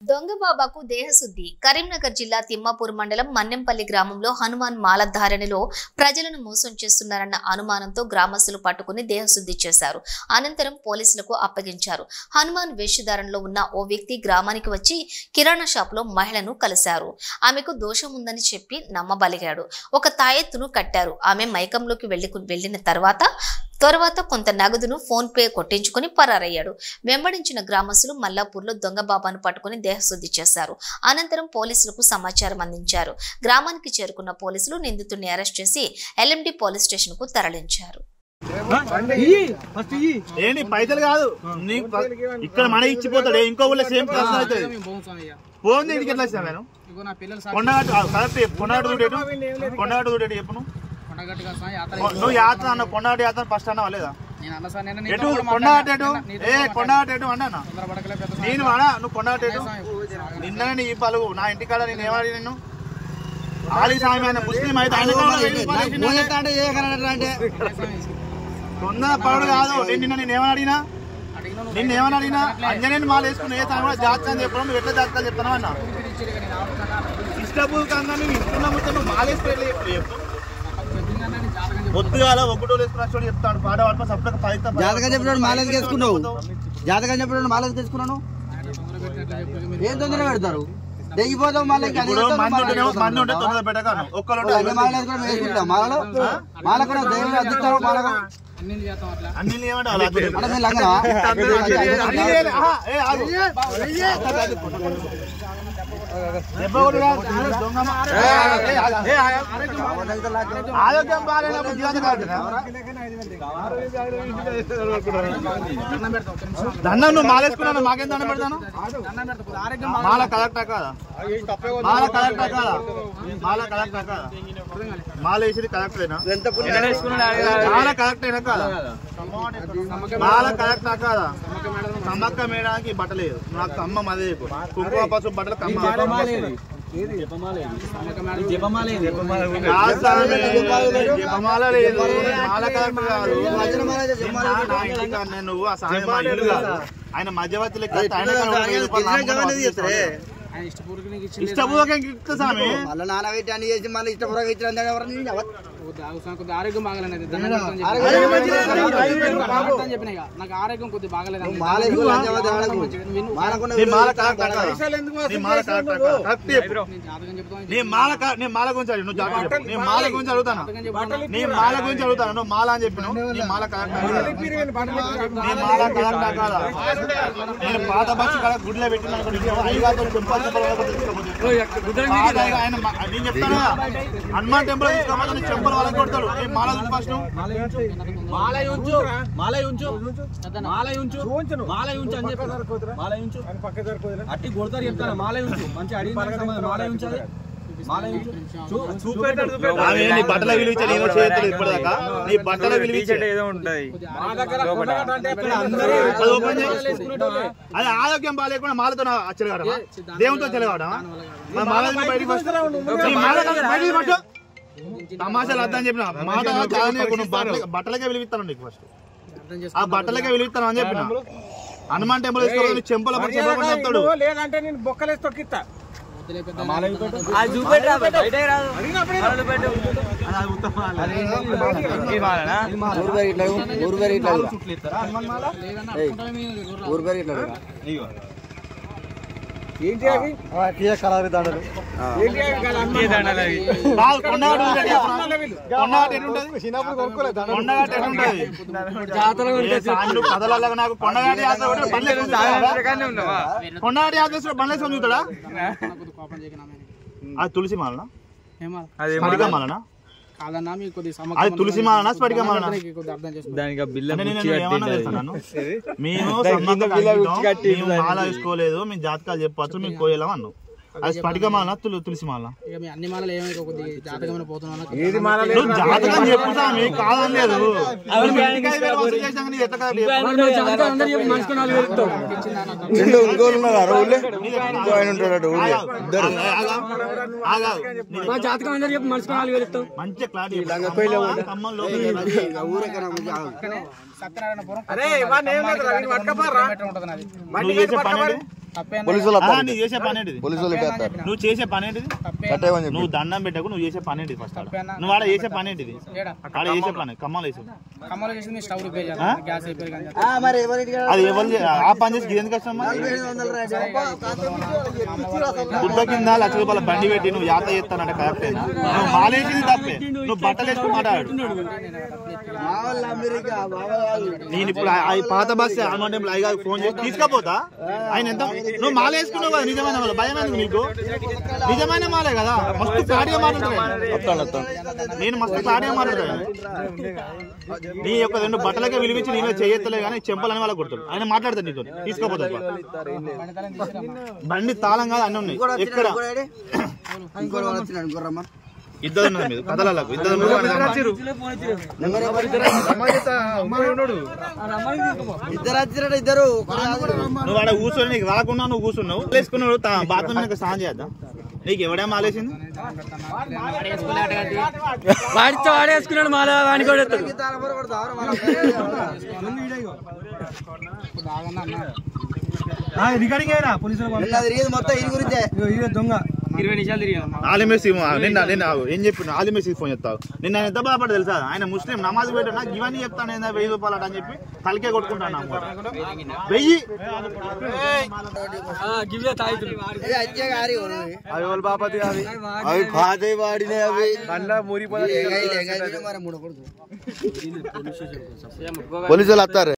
దొంగబాబాకు దేహశుద్ధి. కరీంనగర్ జిల్లా తిమ్మాపూర్ మండలం మన్నెంపల్లి గ్రామంలో హనుమాన్ మాలధారణలో ప్రజలను మోసం చేస్తున్నారన్న అనుమానంతో గ్రామస్తులు పట్టుకుని దేహశుద్ధి చేశారు. అనంతరం పోలీసులకు అప్పగించారు. హనుమాన్ వేషధారణలో ఉన్న ఓ వ్యక్తి గ్రామానికి వచ్చి కిరాణా షాపులో మహిళను కలిశారు. ఆమెకు దోషం ఉందని చెప్పి నమ్మబలిగాడు. ఒక తాయెత్తును కట్టారు. ఆమె మైకంలోకి వెళ్లిన తర్వాత కొంత నగదును ఫోన్ పే కొట్టించుకుని పరారయ్యాడు. వెంబడించిన గ్రామస్తులు మల్లాపూర్లో దొంగబాబాను పట్టుకుని దేహశుద్ధి చేశారు. అనంతరం పోలీసులకు సమాచారం అందించారు. గ్రామానికి చేరుకున్న పోలీసులు నిందితుడిని అరెస్ట్ చేసి ఎల్ఎండి పోలీస్ స్టేషన్ కు తరలించారు. పైసలు కాదు ఇక్కడ మన ఇచ్చిపోతాడు. ఇంకో ఊళ్ళో సేమ్ ప్రశ్న అవుతుంది. ఫోన్ ఇంటికి ఎట్లా ఇస్తాను నేను కొండగట్టు చెప్పు నువ్వు యాత్ర అన్న కొండగట్టు యాత్ర ఫస్ట్ అన్నావా లేదా? కొండగట్టు కొండగట్టు అన్నా నేను వాడా నువ్వు కొండగట్టు నిన్ననే నీ పలువు నా ఇంటికాడ నేను ఏమాడి నిన్ను ఆలి స్వామి ఆయన ముస్లిం అయితే తొందర పౌడు కాదు. నేనేమని అడిగినా అంజనేని మాల వేసుకుని ఏ స్వామి కూడా జాతక అని చెప్పడం నువ్వు ఎట్లా జాతకాలు చెప్తాను అన్నా ఇష్టపూర్వకంగా మేము ఇంట్లో మొత్తం మాల వేసుకుని చెప్పు పొద్దుగాల ఒకటో వేసుకుని చెప్తాడు పాట పాట సపరేట్ జాతకం చెప్పినప్పుడు మాల వేసుకున్నావు. జాతకం చెప్పినప్పుడు మాల వేసుకున్నాను. ఏం తొందర పెడతారు దిగిపోతాం. మళ్ళీ మంది ఉంటే తొందర పెట్టగాను వేసుకుంటాం. మాలలో మాల కూడా దైవం అద్దిస్తారు. మాల అన్ని ఏమంటారు ఆరోగ్యం బాగాలేనప్పుడు జీవితం కాదునా దండం నువ్వు మాలేసుకున్నాను మాకేం దండం పెడతాను. మాల కలెక్టా కాదా? మాల వేసేది కలెక్టరేనా? మాల కలెక్ట్ అయినా కాదా? మాల కలెక్టా కాదా? కమ్మక్క మేడానికి బట్టలేదు నాకు కమ్మం అదే కుంకుమ పసుపు బట్టలు జపమాల లేదు. మాల కలెక్టర్ కాదు. నువ్వు ఆ సాయం ఇల్లు కాదు. ఆయన మధ్యవర్తి లెక్క ఇష్టపూర్వకంగా ఇస్తా స్వామి. మళ్ళీ నానబెట్టి అన్ని చేసి మళ్ళీ ఇష్టపూర్వకంగా ఇచ్చిన ఆరోగ్యం బాగాలేదు. నాకు ఆరోగ్యం కొద్దిగా బాగాలేదు. నీ మాల గురించి అడుగుతాను. నీ మాల గురించి అడుగుతాను. నువ్వు మాల అని చెప్పిన నీ మాల నీ మాల కలెక్టా కాదా? నేను పాత బస్సు కాడ గుడిలో పెట్టిన నేను చెప్తాను హనుమాన్ టెంపుల్ తీసుకోవాలి చెంపలు వాళ్ళకి కొడతాడు. మాల ఫస్ట్ అట్టి కొడతారు చెప్తాను. మాల ఉంచు మంచి అడిగిన మాల ఉంచాలి. నీ బట్టల విలువించే నేను చేయలేదు ఇప్పటిదాకా. నీ బట్టల విలువించే ఏదో ఉంటది. అది ఆరోగ్యం బాగాలేకుండా మాలతో చెలగాడమా? దేవునితో చెలగాడమా? మాల బయటికి ఫస్ట్ తమాషాలు అర్థం చెప్పిన మాట బట్టలకే విలువిస్తాను నీకు ఫస్ట్. ఆ బట్టలకే విలువిస్తాను అని చెప్పిన హనుమాన్ టెంపుల్ తీసుకోవాలి చెంపల చెప్తాడు. లేదంటే నేను బొక్కలేసి తొక్కిస్తా. ఏంటి అవి కలర్ దండలు కథలలో నాకు కొండగాటి కొండగాటి యాత్ర బండ్లు చూస్తాడా? అది తులసి మాలనా? స్ఫటిక మాలనా? అది తులసి మాలనా స్ఫటిక మాలనా? మేము మాల వేసుకోలేదు. మేము జాతకాలు చెప్పచ్చు మేము కోయలేం అన్నావు. అది స్ఫటిక మాలనా తులసి మాలనా? జాతకం చెప్పుతా మీకు కాదని లేదు. మంచి క్లారిటీ అరే పోలీసులు నువ్వు చేసే పని ఏంటిది? పోలీసులు నువ్వు చేసే పని ఏంటిది? కట్టేమని నువ్వు దండం పెట్టకు, నువ్వు చేసే పని ఏంటిది? ఫస్ట్ నువ్వు ఆడ చేసే పని ఏంటిది? ఆడ చేసే పని కమ్మలు వేసి మరి ఎవరికి అది ఎవరు ఆ పని చేసి ఎందుకు కష్టం? బుద్ధ కింద ₹1,00,000 బండి పెట్టి నువ్వు యాత్ర చేస్తానంటే కరెక్టేనా? నువ్వు మాలేసింది తప్పే, నువ్వు బట్టలు వేసుకుని మాట్లాడు. నేను ఇప్పుడు పాత బస్సు ఆల్మంటే ఫోన్ చేసి తీసుకపోతా. ఆయన ఎంత నువ్వు మాల వేసుకున్నావు కదా, నిజమైన వాళ్ళ భయం ఎందుకు నీకు? నిజమైన మాలే కదా, మస్తు క్లారిటీగా మాట్లాడతాను నేను, మస్తు క్లారిటీగా మాట్లాడతాను. నీ యొక్క 2 బట్టలకే విలువించి నేను చేయత్తలే కానీ చెంపలని వాళ్ళకి కొడతాడు. ఆయన మాట్లాడతాడు నీతో, తీసుకోపోతాడు. బండి తాళం కాదు, అన్నీ ఉన్నాయి. ఎక్కడ ఇద్దరు ఉన్నారు మీరు కథలకు, ఇద్దరు ఇద్దరు వచ్చినట్టు ఇద్దరు. నువ్వు ఆడ కూర్చొని నీకు రాకుండా నువ్వు కూర్చున్నావు, వేసుకున్నాడు బాత్రూమ్ నీకు స్నానం చేద్దాం. నీకు ఎవడే మాలేసింది? వాడేసుకున్నాడు మాల వాడి కూడా రికార్డింగ్ అయినా పోలీసులు మొత్తం ఈ గురించే దొంగ 20 నిమిషాలు తిరిగాను. ఆలిమేసి నిన్న ఏం చెప్పి ఆలిమేసి ఫోన్ చెప్తావు. నిన్న ఆయన ఎంత బాధపడి తెలుసా? ఆయన ముస్లిం నమాజ్ పెట్టా నాకు ఇవన్నీ చెప్తాను ఏందా ₹1000 అని చెప్పి తలకే కొట్టుకుంటాను. 1000 అవి బాపతి అవి పాతే వాడినే అవి పోలీసులు వస్తారు.